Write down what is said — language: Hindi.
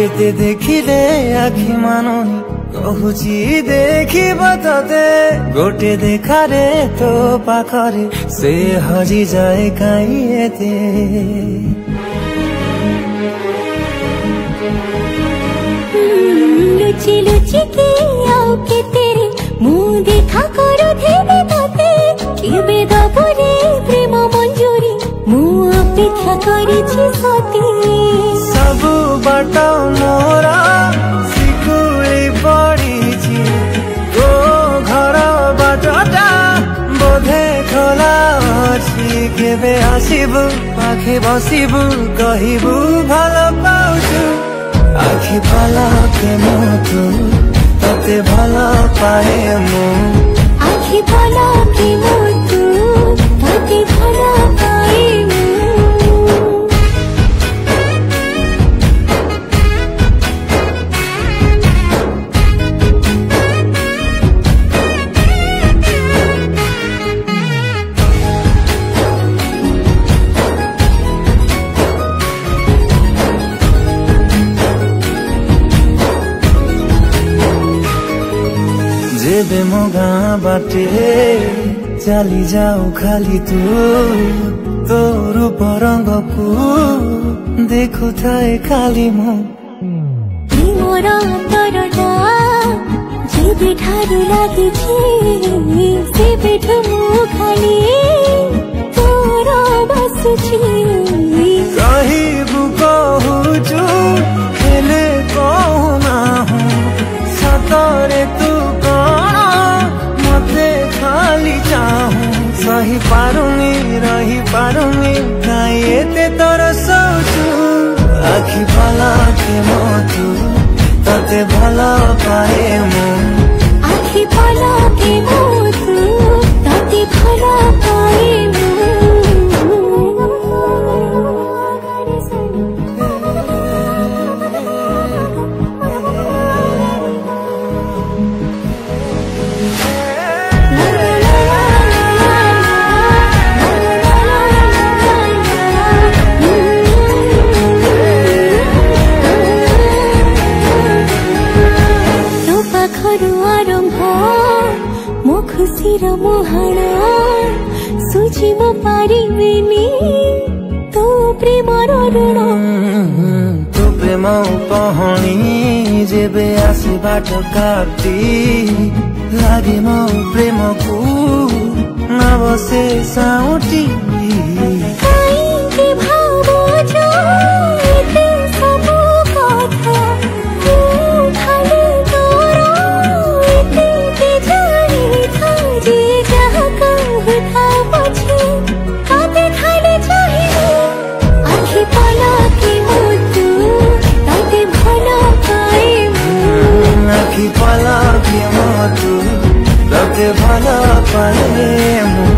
जेते देखिले आखि मानुनी कहूची देखिब तते गोटे देखारे तो पाखरे से हजी जाए काई एते लुची लुची के आओ के तेरे मुँह देखा करो धेबे तते केबे दबरे प्रेम मंजूरी मुँह अपेक्षा करिछि सती सब बाट मोरा सिकुली पड़ीछि तो घर बाटटा बोधे खोला अछि केबे आसिबु पाखे बसिबु कहिबु भल पाउछु आखि पलके मुतु तते भल पाए मु आखि पलके मुतु तते भल पाए मु जेबे मो गाँ बाटे चली जाऊ खाली तू तो रूप रंग को देखु थाए खाली मो मोर अंतरटा जेबे ठारू लागिछि सेबेठु मु खाली तोर बसुछि कहिबु कहूछु हेले कहूना हूँ सतरे तू कौन मते खाली चाहूँ सही पारुनी रही पारुनी काई एते तोर सोचू आखि पलके मुतु तते भल पाए मु आखि पलके मुतु तते भल पाए मु मो खुशीर मुहाणा सुझी मो पारिबिनी तो प्रेमर ऋण तो प्रेम कहानी जेबे आसे बाट काटी लागे मो प्रेम को न बसे साउटी आखि पलके मुतु तते भल पाए मु।